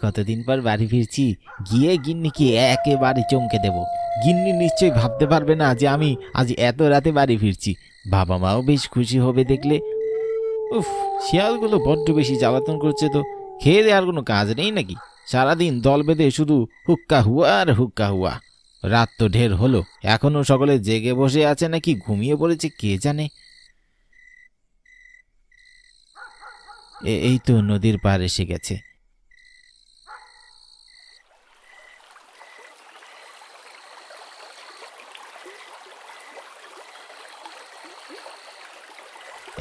কতদিন পর বাড়ি ফিরছি, গিয়ে গিন্নিকে একেবারে চমকে দেব। গিন্নি নিশ্চয়ই ভাবতে পারবে না যে আমি আজ এত রাতে বাড়ি ফিরছি। বাবা মাও বেশ খুশি হবে দেখলে। উফ, শিয়ালগুলো বড্ড বেশি জ্বালাতন করছে তো। খেয়ে দেওয়ার কোনো কাজ নেই নাকি? সারাদিন দল বেঁধে শুধু হুক্কা হুয়া আর হুক্কা হুয়া। রাত তো ঢের হলো, এখনো সকলে জেগে বসে আছে নাকি ঘুমিয়ে পড়েছে কে জানে। এই তো নদীর পার এসে গেছে।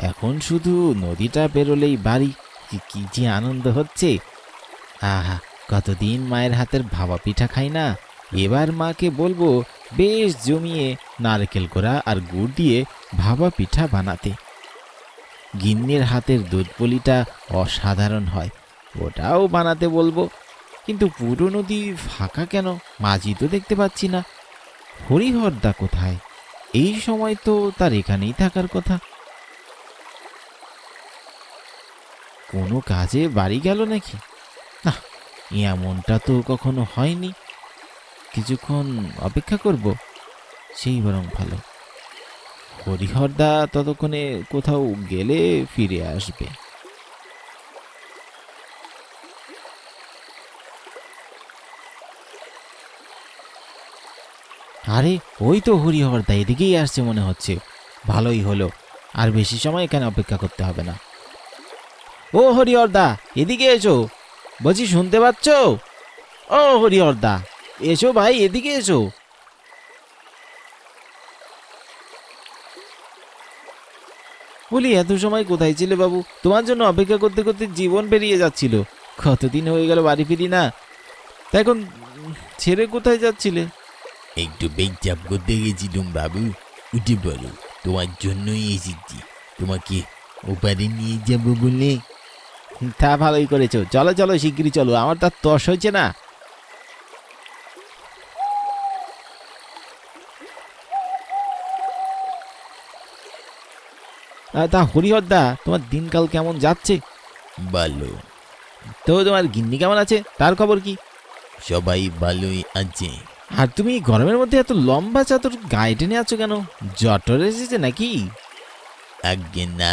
এখন শুধু নদীটা পেরোলেই বাড়ি। কি যে আনন্দ হচ্ছে! আহা, কতদিন মায়ের হাতের ভাপা পিঠা খাই না। এবার মাকে বলবো বেশ জমিয়ে নারকেল কোড়া আর গুড় দিয়ে ভাপা পিঠা বানাতে। গিন্নির হাতের দুধ পুলিটা অসাধারণ হয়, ওটাও বানাতে বলবো। কিন্তু পুরো নদী ফাঁকা কেন? মাঝি তো দেখতে পাচ্ছি না। হরিহরদা কোথায়? এই সময় তো তার এখানেই থাকার কথা। কোনো কাজে বাড়ি গেল নাকি? না, এমনটা তো কখনো হয়নি। কিছুক্ষণ অপেক্ষা করব, সেই বরং ভালো। হরিহরদা ততক্ষণে কোথাও গেলে ফিরে আসবে। আরে ওই তো হরিহরদা এদিকেই আসছে মনে হচ্ছে। ভালোই হলো, আর বেশি সময় এখানে অপেক্ষা করতে হবে না। ও হরিহরদা, এদিকে এসো বলছি, শুনতে পাচ্ছ? ও হরিহরদা, এসো ভাই, এদিকে এসো। বলি, এত সময় কোথায় ছিলে বাবু? তোমার জন্য অপেক্ষা করতে করতে জীবন পেরিয়ে যাচ্ছিল। কতদিন হয়ে গেল বাড়ি ফিরি না। তা এখন ছেড়ে কোথায় যাচ্ছিলে? একটু পেচ্ছাপ করতে গেছিলাম বাবু, উঠে পড়ো, তোমার জন্যই এসেছি। তোমাকে ওপারে নিয়ে যাবো বলে। তা ভালোই করেছো, চলো চলো শিগগিরই চলো, আমার তার তস হয়েছে না। তা হরিহরদা, তোমার দিনকাল কেমন যাচ্ছে? ভালো। তো তোমার গিন্নি কেমন আছে, তার খবর কি? সবাই ভালোই আছে। আর তুমি গরমের মধ্যে এত লম্বা চাদর গায়ে টেনে আছো কেন? জটর এসেছে নাকি? আগে না,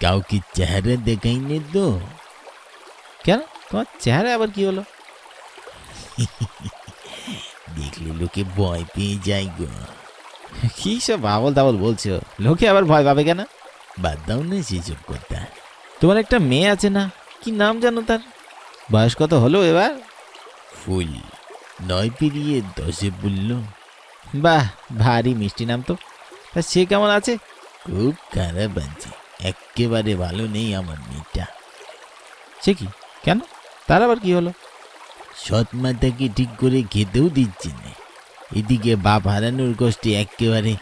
কাউকে চেহারা দেখাইনি তো। কেন, তোমার চেহারা আবার কি হলো? দেখলে লোকে ভয় পেয়ে যায় গো। কি সব আবল তাবল বলছো? লোকে আবার ভয় পাবে কেন? বাদ দাও না সেসব কথা। তোমার একটা মেয়ে আছে না, কি নাম জানো তার? বয়স কত হলো এবার? ফুল 9 পেরিয়ে 10-এ বলল। বাহ, ভারী মিষ্টি নাম তো। তা সে কেমন আছে? খুব খারাপ আছে, একেবারে ভালো নেই আমার মেয়েটা। সে কি, কেন, তার আবার কি হলো? সৎ মাতাকে ঠিক করে খেতেও দিচ্ছে না, এদিকে বাপ হারানোর কষ্টে একেবারে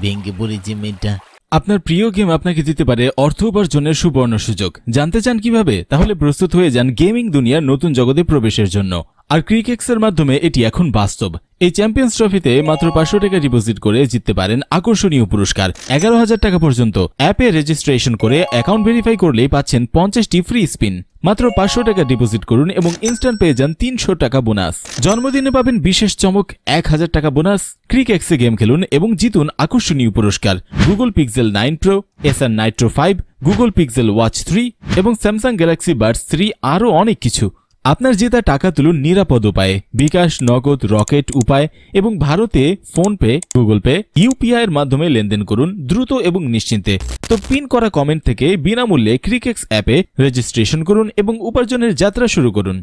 ভেঙে পড়েছে মেয়েটা। আপনার প্রিয় গেম আপনাকে দিতে পারে অর্থ উপার্জনের সুবর্ণ সুযোগ। জানতে চান কিভাবে? তাহলে প্রস্তুত হয়ে যান গেমিং দুনিয়ার নতুন জগতে প্রবেশের জন্য। আর ক্রিকেক্সের মাধ্যমে এটি এখন বাস্তব। এই চ্যাম্পিয়ন্স ট্রফিতে মাত্র 500 টাকা ডিপোজিট করে জিততে পারেন আকর্ষণীয় পুরস্কার 11,000 টাকা পর্যন্ত। অ্যাপে রেজিস্ট্রেশন করে অ্যাকাউন্ট ভেরিফাই করলেই পাচ্ছেন 50টি ফ্রি স্পিন। মাত্র 500 টাকা ডিপোজিট করুন এবং ইনস্ট্যান্ট পেয়ে যান 300 টাকা বোনাস। জন্মদিনে পাবেন বিশেষ চমক 1000 টাকা বোনাস। ক্রিকেক্সে গেম খেলুন এবং জিতুন আকর্ষণীয় পুরস্কার গুগল পিক্সেল 9 প্রো, এসার নাইট্রো 5, গুগল পিক্সেল ওয়াচ 3 এবং স্যামসাং গ্যালাক্সি বাডস 3, আরও অনেক কিছু। আপনার জেতা টাকা তুলুন নিরাপদ উপায়ে, বিকাশ, নগদ, রকেট উপায় এবং ভারতে ফোনপে, গুগল পে, ইউপিআই এর মাধ্যমে লেনদেন করুন দ্রুত এবং নিশ্চিন্তে। তো পিন করা কমেন্ট থেকে বিনামূল্যে ক্রিকেক্স অ্যাপে রেজিস্ট্রেশন করুন এবং উপার্জনের যাত্রা শুরু করুন।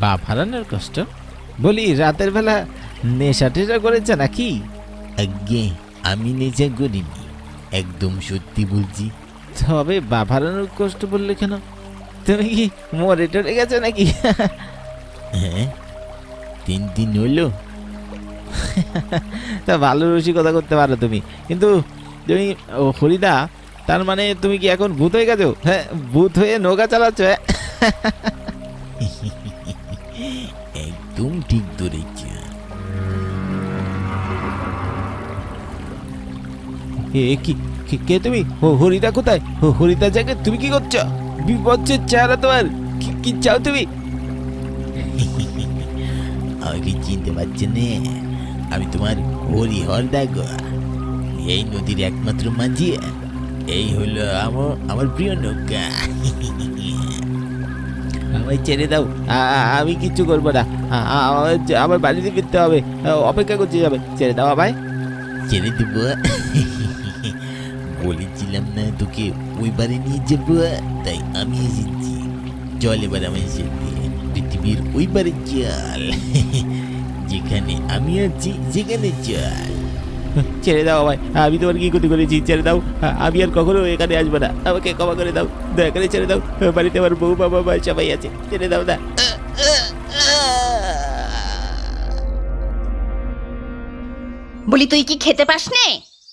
বাপ হারানোর কষ্ট? বলি, রাতের বেলা নেশা টেশা করেছে নাকি? আগে আমি নেশা করিনি, একদম সত্যি বলছি। তবে বাপ হারানোর কষ্ট বললে কেন? তুমি কি মরে টরে গেছো নাকি? হ্যাঁ, 3 দিন হলো। তা ভালো রসিকতা করতে পারো তুমি, কিন্তু তুমি হরিদা, তার মানে তুমি কি এখন ভূত হয়ে গেছো? হ্যাঁ, ভূত হয়ে নৌকা চালাচ্ছ? একদম ঠিক ধরেছ। কে তুমি? হরিদা কোথায়? হরিদা জায়গায় তুমি কি করছো? বিপজ্জের চেহারা তোমার। কি চাও তুমি? আমাকে চিনতে পারছে না? আমি তোমার হরিহর দেখো, এই নদীর একমাত্র মাঝি। এই হলো আমার প্রিয় নৌকা। আমায় ছেড়ে দাও, আমি কিচ্ছু করবো না। আমার বাড়িতে ফিরতে হবে, অপেক্ষা করতে যাবে। ছেড়ে দাও আমায়। ছেড়ে দেবো? বলেছিলাম না তোকে ওই বাড়ি নিয়ে যাবো, তাই আমি এসেছি। চল এবার আমার সাথে পৃথিবীর ওই বাড়ি চল। যেখানে আমি আছি সেখানে চল। ছেড়ে দাও আমায়, আমি তোমার কি ক্ষতি করেছি? ছেড়ে দাও, আমি আর কখনো এখানে আসবো না। আমাকে ক্ষমা করে দাও, দয়া করে ছেড়ে দাও। বাড়িতে আমার বউ বাবা মা সবাই আছে, ছেড়ে দাও না। বলি তুই কি খেতে পাস নে?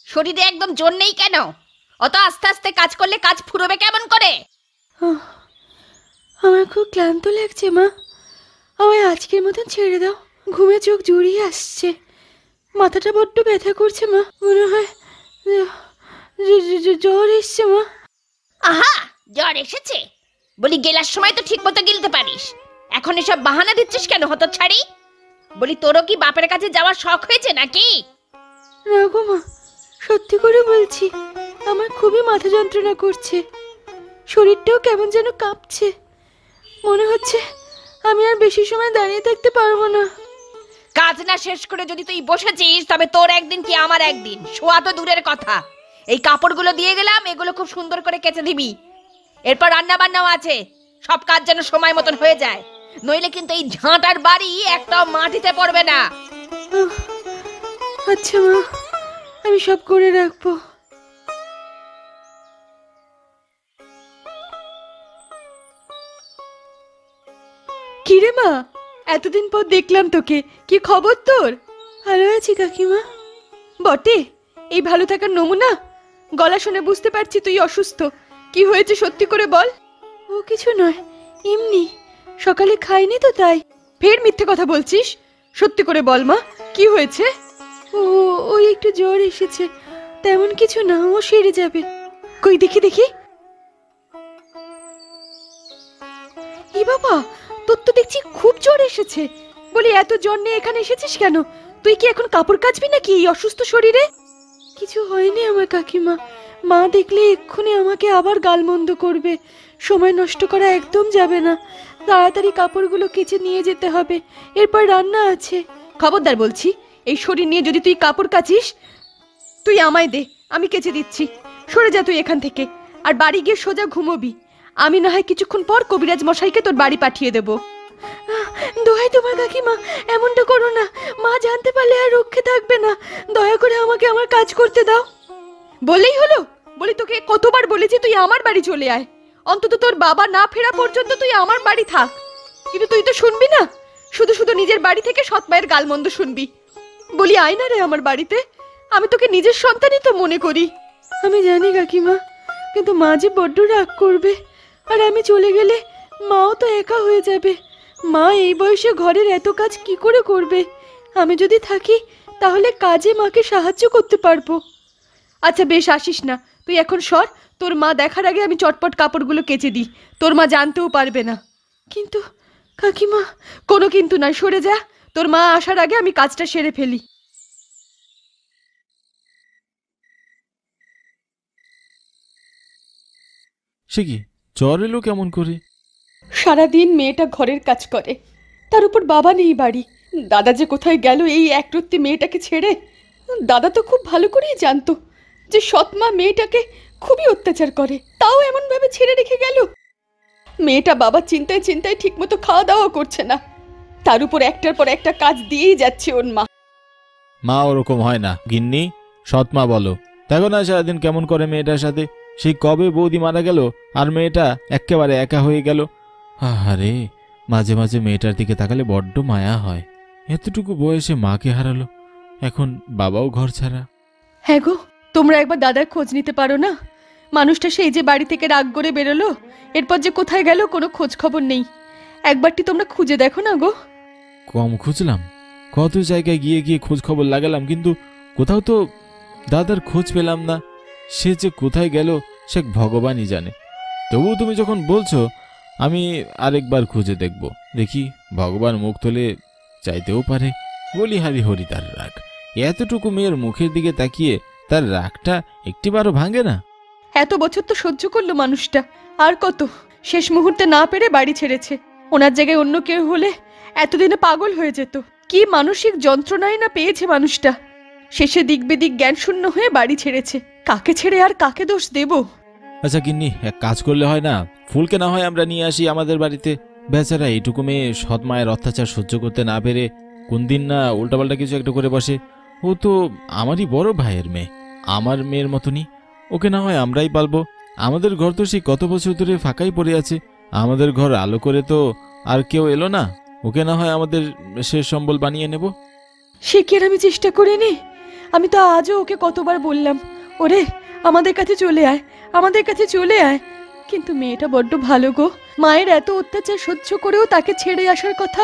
শরীরে একদম জোর নেই কেন? অত আস্তে আস্তে কাজ করলে কাজ ফুরোবে কেমন করে? আমার খুব ক্লান্ত লাগছে মা, আমায় আজকের মতন ছেড়ে দাও। ঘুমে চোখ জড়িয়ে আসছে, মাথাটা বড্ড ব্যথা করছে মা। মনে হয় জ্বর এসছে মা। আহা, জ্বর এসেছে? বলি গেলার সময় তো ঠিক মতো গিলতে পারিস, এখন এসব বাহানা দিচ্ছিস কেন হতচ্ছাড়ি? বলি তোরও কি বাপের কাছে যাওয়ার শখ হয়েছে নাকি? না গো মা, সত্যি করে বলছি, আমার খুবই মাথা যন্ত্রণা করছে, শরীরটাও কেমন যেন কাঁপছে। মনে হচ্ছে আমি আর বেশি সময় দাঁড়িয়ে থাকতে পারবো না। কাজ না শেষ করে যদি তুই বসেছিস, তবে তোর একদিন কি আমার একদিন। শোয়া তো দূরের কথা, এই কাপড়গুলো দিয়ে গেলাম, এগুলো খুব সুন্দর করে কেচে দিবি। এরপর রান্না বান্নাও আছে, সব কাজ যেন সময় মতন হয়ে যায়, নইলে কিন্তু এই ঝাঁটার বাড়ি একটাও মাটিতে পড়বে না। আচ্ছা মা, আমি সব করে রাখবো। কিরে মা, এতদিন পর দেখলাম তোকে, কি খবর তোর? ভালো আছি কাকিমা। বটে, এই ভালো থাকার নমুনা? গলা শুনে বুঝতে পারছি তুই অসুস্থ। কি হয়েছে সত্যি করে বল। ও কিছু নয়, এমনি সকালে খাইনি তো তাই। ফের মিথ্যে কথা বলছিস, সত্যি করে বল মা, কি হয়েছে? ওই একটু জ্বর এসেছে, তেমন কিছু না, ও সেরে যাবে। কই দেখি দেখি। ই বাবা, তোর তো দেখছি খুব জ্বর এসেছে। বলি এত জ্বর নিয়ে এখানে এসেছিস কেন? তুই কি এখন কাপড় কাচবি নাকি এই অসুস্থ শরীরে? কিছু হয়নি আমার কাকিমা, মা দেখলে এক্ষুনি আমাকে আবার গালমন্দ করবে। সময় নষ্ট করা একদম যাবে না, তাড়াতাড়ি কাপড়গুলো কেচে নিয়ে যেতে হবে, এরপর রান্না আছে। খবরদার বলছি, এই শরীর নিয়ে যদি তুই কাপড় কাচিস, তুই আমায় দে, আমি কেচে দিচ্ছি। সরে যা তুই এখান থেকে, আর বাড়ি গিয়ে সোজা ঘুমোবি। আমি না হয় কিছুক্ষণ পর কবিরাজ মশাইকে তোর বাড়ি পাঠিয়ে দেব। দোহাই তোমার কাকিমা, এমনটা করো না, মা জানতে পারলে আর রক্ষে থাকবে না। দয়া করে আমাকে আমার কাজ করতে দাও। বলেই হলো? বলি তোকে কতবার বলেছি তুই আমার বাড়ি চলে আয়, অন্তত তোর বাবা না ফেরা পর্যন্ত তুই আমার বাড়ি থাক। কিন্তু তুই তো শুনবি না, শুধু শুধু নিজের বাড়ি থেকে সৎ মায়ের গালমন্দ শুনবি। বলি আয় না রে আমার বাড়িতে, আমি তোকে নিজের সন্তানই তো মনে করি। আমি জানি কাকিমা, কিন্তু মা যে বড্ড রাগ করবে, আর আমি চলে গেলে মাও তো একা হয়ে যাবে। মা এই বয়সে ঘরের এত কাজ কি করে করবে? আমি যদি থাকি তাহলে কাজে মাকে সাহায্য করতে পারবো। আচ্ছা বেশ, আসিস না তুই এখন, সর। তোর মা দেখার আগে আমি চটপট কাপড়গুলো কেচে দিই, তোর মা জানতেও পারবে না। কিন্তু কাকিমা, কোনো কিন্তু না, সরে যা। তোর মা আসার আগে আমি কাজটা সেরে ফেলি। সে কি, জ্বর এলো কেমন করে? সারাদিন মেয়েটা ঘরের কাজ করে, তার উপর বাবা নেই বাড়ি। দাদা যে কোথায় গেল এই একরত্তি মেয়েটাকে ছেড়ে। দাদা তো খুব ভালো করেই জানতো যে সৎমা মেয়েটাকে খুবই অত্যাচার করে, তাও এমন ভাবে ছেড়ে রেখে গেল। মেয়েটা বাবার চিন্তায় চিন্তায় ঠিকমতো খাওয়া দাওয়া করছে না, তার উপর একটার পর একটা কাজ দিয়েই যাচ্ছে ওর মা। মা ওরকম হয় না গিন্নি, সৎ মা বলো। দেখো না সারাদিন কেমন করে মেয়েটার সাথে। সেই কবে বৌদি মারা গেল আর মেয়েটা একেবারে একা হয়ে গেল। আরে মাঝে মাঝে মেয়েটার দিকে তাকালে বড্ড মায়া হয়। এতটুকু বয়সে মাকে হারালো, এখন বাবাও ঘর ছাড়া। হ্যাঁ গো, তোমরা একবার দাদার খোঁজ নিতে পারো না? মানুষটা সেই যে বাড়ি থেকে রাগ করে বেরোলো, এরপর যে কোথায় গেল কোনো খোঁজ খবর নেই। একবারটি তোমরা খুঁজে দেখো না গো। কম খুঁজলাম, কত জায়গায় গিয়ে গিয়ে খোঁজ খবর লাগালাম, কিন্তু কোথাও তো দাদার খোঁজ পেলাম না। সে যে কোথায় গেল সে ভগবানই জানে। তবুও তুমি যখন বলছো আমি আরেকবার খুঁজে দেখব, দেখি ভগবান মুখ তুলে চাইতেও পারে। বলিহারি হরি তার রাগ, এতটুকু মেয়ের মুখের দিকে তাকিয়ে তার রাগটা একটিবারও ভাঙে না। এত বছর তো সহ্য করলো মানুষটা, আর কত? শেষ মুহূর্তে না পেরে বাড়ি ছেড়েছে। ওনার জায়গায় অন্য কেউ হলে এতদিনে পাগল হয়ে যেত। কি মানসিক যন্ত্রণাই না পেয়েছে মানুষটা। শেষে দিক বেদিক জ্ঞান শূন্য হয়ে বাড়ি ছেড়েছে। কাকে ছেড়ে আর কাকে দোষ দেব? আচ্ছা গিন্নি, এক কাজ করলে হয় না? ফুলকে না হয় আমরা নিয়ে আসি আমাদের বাড়িতে। বেচারা এইটুকু মেয়ে সৎ মায়ের অত্যাচার সহ্য করতে না পেরে কোন দিন না উল্টাপাল্টা কিছু একটা করে বসে। ও তো আমারই বড় ভাইয়ের মেয়ে, আমার মেয়ের মতনই। ওকে না হয় আমরাই পালবো। আমাদের ঘর তো সেই কত বছর ধরে ফাঁকাই পড়ে আছে। আমাদের ঘর আলো করে তো আর কেউ এলো না। ওকে না হয় আমাদের শেষ সম্বল বানিয়ে নেব। সে কি আর আমি চেষ্টা করিনি? আমি তো আজও ওকে কতবার বললাম, ওরে আমাদের কাছে চলে আয়, আমাদের কাছে চলে আয়। কিন্তু মেয়েটা বড্ড ভালো গো। মায়ের এত অত্যাচার সহ্য করেও তাকে ছেড়ে আসার কথা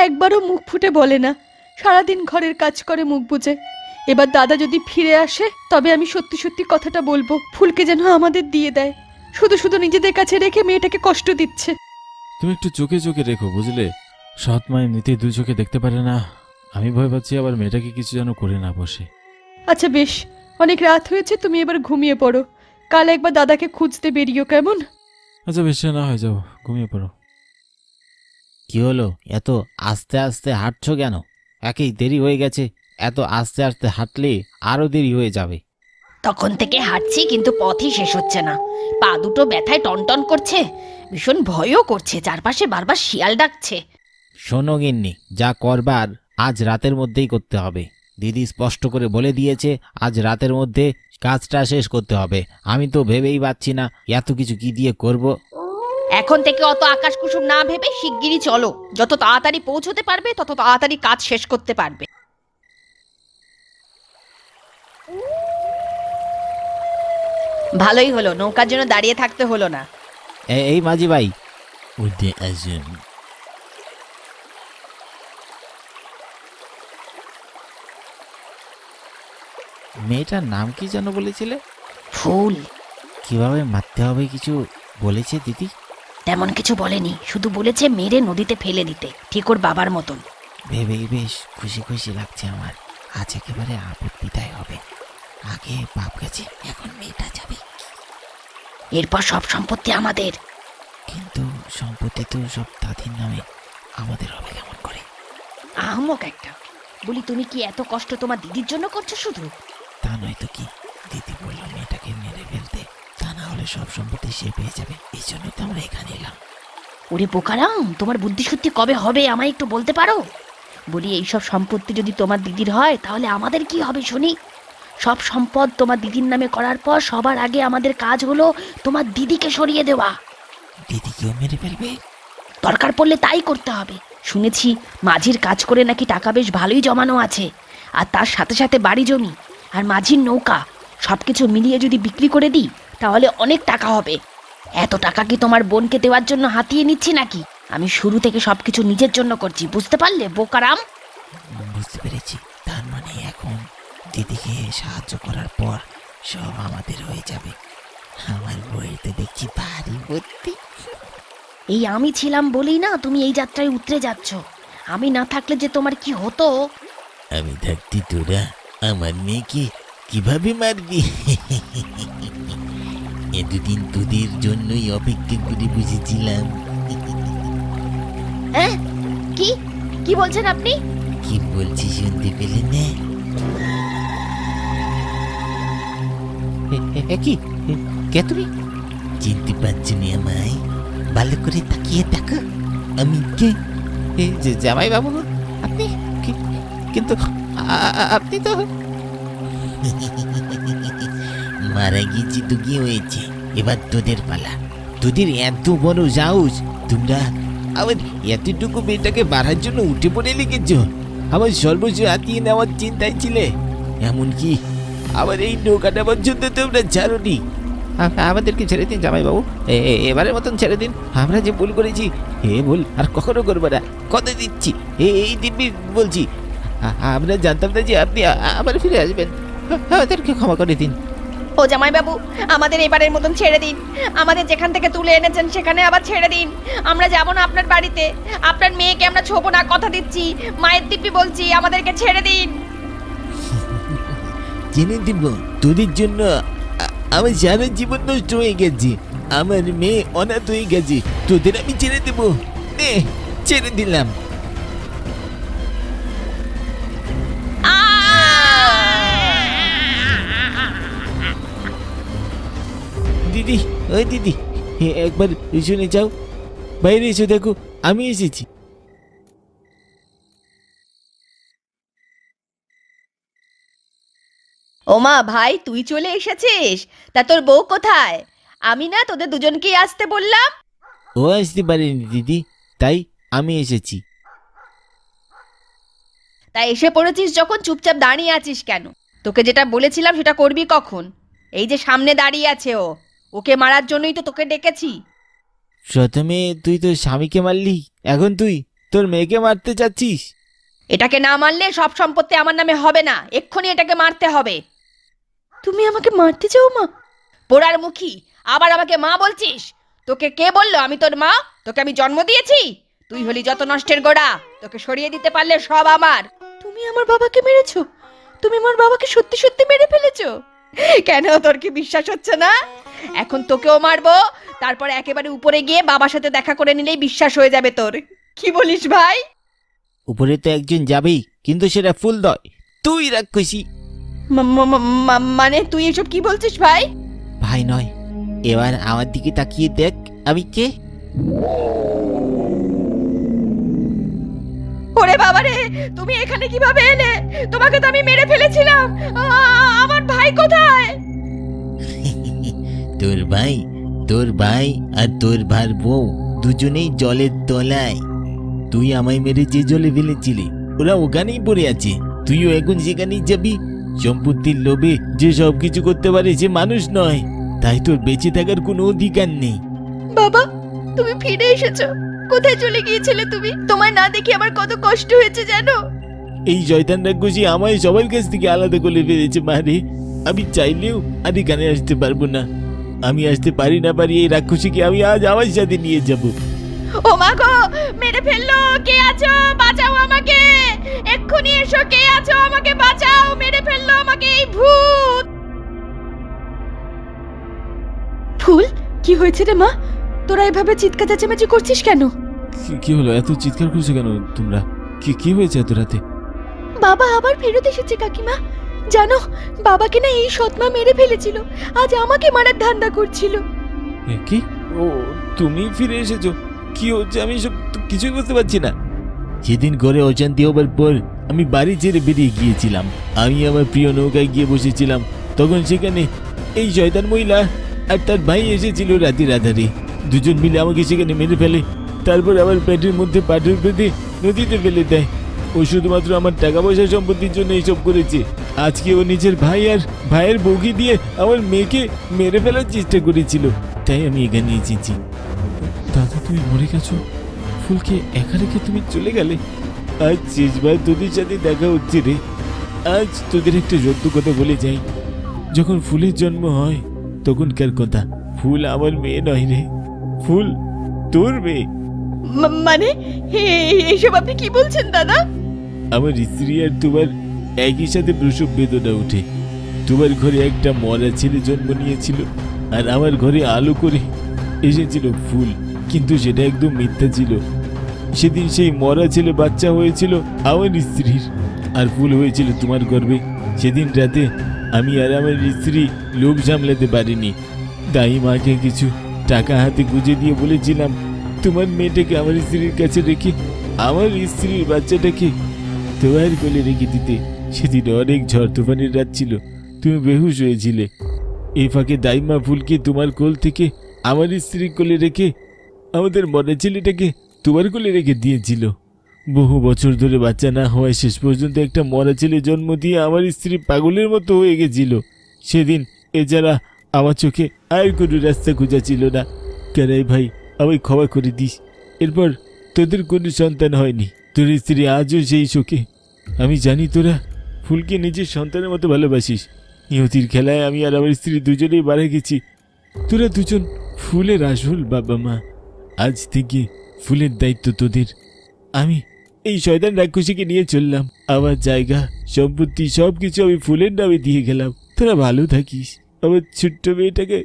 একবারও মুখ ফুটে বলে না। সারাদিন ঘরের কাজ করে মুখ বুজে। এবার দাদা যদি ফিরে আসে তবে আমি সত্যি সত্যি কথাটা বলবো। ফুলকে যেন আমাদের দিয়ে দেয়। শুধু শুধু নিজেদের কাছে রেখে মেয়েটাকে কষ্ট দিচ্ছে। তুমি একটু চোখে চোখে রেখো, বুঝলে? সৎ মা এমনিতেই দুই চোখে দেখতে পারে না। আমি ভয় পাচ্ছি আবার মেয়েটাকে কিছু যেন করে না বসে। আচ্ছা বেশ, অনেক রাত হয়েছে, তুমি এবার ঘুমিয়ে পড়ো। কাল একবার দাদাকে খুঁজতে বেরিও, কেমন? আচ্ছা বেশ, না হয় যাও, ঘুমিয়ে পড়ো। কি হলো, এত আস্তে আস্তে হাঁটছো কেন? একেই দেরি হয়ে গেছে, এত আস্তে আস্তে হাঁটলে আরো দেরি হয়ে যাবে। তখন থেকে হাঁটছি কিন্তু পথই শেষ হচ্ছে না। পা দুটো ব্যথায় টনটন করছে, ভীষণ ভয়ও করছে। চারপাশে বারবার শিয়াল ডাকছে। শোনো গিন্নি, যা করবার আজ রাতের মধ্যেই করতে হবে। দিদি স্পষ্ট করে বলে দিয়েছে আজ রাতের মধ্যে কাজটা শেষ করতে হবে। আমি তো ভেবেই পাচ্ছি না এত কিছু কি দিয়ে করব। এখন থেকে অত আকাশ কুসুম না ভেবে শিগগিরই চলো। যত তাড়াতাড়ি পৌঁছতে পারবে তত তাড়াতাড়ি কাজ শেষ করতে পারবে। ভালোই হলো, নৌকার জন্য দাঁড়িয়ে থাকতে হলো না। এই মাঝি ভাই, উঠে আসুন। মেয়েটার নাম কি যেন বলেছিলে? ফুল। কিভাবে মারতে হবে কিছু বলেছে দিদি? তেমন কিছু বলেনি, শুধু বলেছে মেরে নদীতে ফেলে দিতে, ঠিক ওর বাবার মতন। ভেবেই বেশ খুশি খুশি লাগছে আমার। আজ একেবারে আপদ বিদায় হবে। আগে বাপ গেছে, এখন মেয়েটা যাবে। এরপর সব সম্পত্তি আমাদের। কিন্তু সম্পত্তি তো সব দাদির নামে, আমাদের হবে কেমন করে? আহমক একটা। বলি, তুমি কি এত কষ্ট তোমার দিদির জন্য করছো শুধু? তা নয় তো কি, দিদি বললো মেয়েটাকে মেরে ফেলতে, তা না হলে সব সম্পত্তি সে পেয়ে যাবে। এই জন্যই তো আমরা এখানে এলাম। ওরে বোকারাম, তোমার বুদ্ধি সত্যি কবে হবে আমায় একটু বলতে পারো? বলি, এইসব সম্পত্তি যদি তোমার দিদির হয় তাহলে আমাদের কি হবে শুনি? সব সম্পদ তোমার দিদির নামে করার পর সবার আগে আমাদের কাজ হলো তোমার দিদিকে সরিয়ে দেওয়া। দিদিকেও মেরে ফেলবে? দরকার পড়লে তাই করতে হবে। শুনেছি মাঝির কাজ করে নাকি টাকা বেশ ভালোই জমানো আছে, আর তার সাথে সাথে বাড়ি জমি আর মাঝির নৌকা সবকিছু মিলিয়ে যদি বিক্রি করে দিই তাহলে অনেক টাকা হবে। এত টাকা কি তোমার বোনকে দেওয়ার জন্য হাতিয়ে নিচ্ছি নাকি? আমি শুরু থেকে সবকিছু নিজের জন্য করছি, বুঝতে পারলে বোকারাম? বুঝতে পেরেছি। তার মানে এখন দিদিকে সাহায্য করার পর সব আমাদের হয়ে যাবে। আমার বইতে দেখছি ভারী বুদ্ধি। এই আমি ছিলাম বলেই না তুমি এই যাত্রায় উতরে যাচ্ছ। আমি না থাকলে যে তোমার কি হতো? আমি থাকতে তোরা আমার মেয়েকে কিভাবে মারবি? এতদিন তোদের জন্যই অপেক্ষা করে বসেছিলাম। হ্যাঁ, কি কি বলছেন আপনি? কি বলছি শুনতে পেলে না? কি কে তুমি? চিনতে পারছি না আমায়? ভালো করে তাকিয়ে দেখো, আমি কে? জামাই বাবু আপনি? কিন্তু আপনি তো মারা গিয়েছি তো কি হয়েছে, এবার তোদের পালা। তোদের এত বড় সাহস, তোমরা আবার এতটুকু মেয়েটাকে মারার জন্য উঠে পড়ে লেগেছ। আমার সর্বস্ব হাতিয়ে নেওয়ার চিন্তায় ছিলে, এমনকি আবার এই নৌকাটা পর্যন্ত তোমরা ছাড়োনি। আমাদেরকে ছেড়ে দিন জামাই বাবু, এবারের মতন ছেড়ে দিন। আমরা যে ভুল করেছি এ ভুল আর কখনো করবো না, কথা দিচ্ছি। এই দিব্যি বলছি, আমরা জানতাম না যে আপনি আবার ফিরে আসবেন। আমাদেরকে ক্ষমা করে দিন। ও জামাইবাবু, আমাদের এবারের মতন ছেড়ে দিন। আমাদের যেখান থেকে তুলে এনেছেন সেখানে আবার ছেড়ে দিন। আমরা যাব না আপনার বাড়িতে। আপনার মেয়েকে আমরা ছোবো না, কথা দিচ্ছি, মায়ের দিব্যি বলছি, আমাদেরকে ছেড়ে দিন। জেনে দিব তোদের জন্য আমার সারা জীবন নষ্ট হয়ে গেছে, আমার মেয়ে অনাথ হয়ে গেছে, তোদের আমি ছেড়ে দেব? ছেড়ে দিলাম। দিদি, ওই দিদি, একবার শুনে যাও, বাইরে এসে দেখো আমি এসেছি। ওমা ভাই, তুই চলে এসেছিস? তা তোর বউ কোথায়? আমি না তোদের দুজনকেই আসতে বললাম। ও আসতে পারেনি দিদি, তাই আমি এসেছি। তাই এসে পড়েছিস যখন, চুপচাপ দাঁড়িয়ে আছিস কেন? তোকে যেটা বলেছিলাম সেটা করবি কখন? এই যে সামনে দাঁড়িয়ে আছে ও, ওকে মারার জন্যই তো তোকে ডেকেছি। প্রথমে তুই তোর স্বামীকে মারলি, এখন তুই তোর মেয়েকে মারতে চাচ্ছিস? এটাকে না মারলে সব সম্পত্তি আমার নামে হবে না, এক্ষুনি এটাকে মারতে হবে। তুমি আমাকে মারতে চাও মা? পোড়ার মুখী, আবার আমাকে মা বলছিস? তোকে কে বললো আমি তোর মা? তোকে আমি জন্ম দিয়েছি? তুই হলি যত নষ্টের গোড়া, তোকে সরিয়ে দিতে পারলে সব আমার। তুমি আমার বাবাকে মেরেছো? তুমি আমার বাবাকে সত্যি সত্যি মেরে ফেলেছো? কেন, তোর কি বিশ্বাস হচ্ছে না? এখন তোকেও মারবো, তারপর একেবারে উপরে গিয়ে বাবার সাথে দেখা করে নিলেই বিশ্বাস হয়ে যাবে তোর। কি বলিস ভাই? উপরে তো একজন যাবেই, কিন্তু সেটা ফুল দয়, তুই রাক্ষসী। মানে তুই এসব কি বলছিস ভাই? ভাই নয়, এবার আমার দিকে তাকিয়ে দেখ আমি কে। ওরে বাবা রে, তুমি এখানে কিভাবে এলে? তোমাকে তো আমি মেরে ফেলেছিলাম। আমার ভাই কোথায়? তোর ভাই আর তোর ভার বউ দুজনেই জলের তলায়। তুই আমায় মেরে যে জলে ফেলেছিলি, ওরা ওখানেই পড়ে আছে, তুইও এখন সেখানেই যাবি। সম্পত্তির লোভে যে সবকিছু করতে পারে সে মানুষ নয়, তাই তোর বেঁচে থাকার কোনো অধিকার নেই। বাবা, তুমি ফিরে এসেছো। কোথায় চলে গিয়েছিলে তুমি? তোমায় না দেখে আমার কত কষ্ট হয়েছে জানো? এই শয়তান রাক্ষসী আমায় সবার কাছ থেকে আলাদা করে ফেলেছে মারে। আমি চাইলেও আর এখানে আসতে পারবো না। আমি আসতে পারি না পারি, এই রাক্ষসীকে আমি আজ আমার সাথে নিয়ে যাব। ও মা গো, মেরে ফেললো! কে আছো? বাঁচাও আমাকে, এক্ষুনি এসো! কে আছো? আমাকে বাঁচাও, মেরে ফেললো আমাকে এই ভূত! ফুল, কি হয়েছে রে মা? তোরা এভাবে চিৎকার চেঁচামেচি করছিস কেন? কি হলো, এত চিৎকার করছো কেন তোমরা? কি হয়েছে এত রাতে? বাবা আবার ফেরত এসেছে কাকিমা। জানো, বাবাকে না এই সৎমা মেরে ফেলেছিল, আজ আমাকে মারার ধান্দা করছিল। কি? ও, তুমি ফিরে এসেছো? কি হচ্ছে আমি সব কিছুই বুঝতে পারছি না। সেদিন ঘরে অশান্তি হবার পর আমি বাড়ি ছেড়ে বেরিয়ে গিয়েছিলাম। আমি আমার প্রিয় নৌকায় গিয়ে বসেছিলাম, তখন সেখানে এই শয়তান মহিলা আর তার ভাই এসেছিল রাতের আধারে। দুজন মিলে আমাকে সেখানে মেরে ফেলে, তারপর আমার পেটের মধ্যে পাথর বেঁধে নদীতে ফেলে দেয়। ও শুধুমাত্র আমার টাকা পয়সা সম্পত্তির জন্য এইসব করেছে। আজকে ও নিজের ভাই আর ভাইয়ের বউকে দিয়ে আমার মেয়েকে মেরে ফেলার চেষ্টা করেছিল, তাই আমি এখানে এসেছি। দাদা, তুমি মরে গেছো? ফুলকে একা রেখে তুমি চলে গেলে? আজ শেষবার তোদের সাথে দেখা হচ্ছে রে। আজ তোদের একটা সত্য কথা বলে যাই। যখন ফুলের জন্ম হয় তখনকার কথা। ফুল আমার মেয়ে নয় রে, ফুল তোর মেয়ে। মানে এইসব আপনি কি বলছেন দাদা? আমার স্ত্রী আর তোমার একই সাথে প্রসব বেদনা উঠে। তোমার ঘরে একটা মরা ছেলে জন্ম নিয়েছিল, আর আমার ঘরে আলো করে এসেছিল ফুল, কিন্তু সেটা একদম মিথ্যা ছিল। সেদিন সেই মরা ছেলে বাচ্চা হয়েছিল আমার স্ত্রীর, আর ফুল হয়েছিল তোমার গর্ভে। সেদিন রাতে আমি আর আমার স্ত্রী লোভ সামলাতে পারিনি, তাই মাকে কিছু টাকা হাতে গুঁজে দিয়ে বলেছিলাম তোমার মেয়েটাকে আমার স্ত্রীর কাছে রেখে আমার স্ত্রীর বাচ্চাটাকে তোমার কোলে রেখে দিতে। সেদিন অনেক ঝড় তুফানের রাত ছিল, তুমি বেহুশ হয়েছিলে। এই ফাঁকে দাইমা ফুলকে তোমার কোল থেকে আমার স্ত্রীর কোলে রেখে আমাদের মরা ছেলেটাকে তোমার কোলে রেখে দিয়েছিল। বহু বছর ধরে বাচ্চা না হওয়ায় শেষ পর্যন্ত একটা মরা ছেলে জন্ম দিয়ে আমার স্ত্রী পাগলের মতো হয়ে গেছিল। সেদিন এছাড়া আমার চোখে আর কোনো রাস্তা খোঁজা ছিল না। কেরাই ভাই, আমায় ক্ষমা করে দিস। এরপর তোদের কোনো সন্তান হয়নি, তোর স্ত্রী আজও সেই শোকে। আমি জানি তোরা ফুলকে নিজের সন্তানের মতো ভালোবাসিস, নিয়তির খেলায় আমি আর আমার স্ত্রী দুজনেই মারা গেছি। তোরা দুজন ফুলের আসল বাবা মা। আজ থেকে ফুলের দায়িত্ব তোদের। আমি এই শয়তান রাক্ষসীকে নিয়ে চললাম। আমার জায়গা সম্পত্তি সবকিছু আমি ফুলের নামে দিয়ে গেলাম। তোরা ভালো থাকিস, আমার ছোট্ট মেয়েটাকে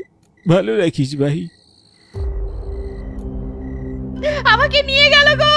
ভালো রাখিস ভাই। আমাকে নিয়ে গেল গো,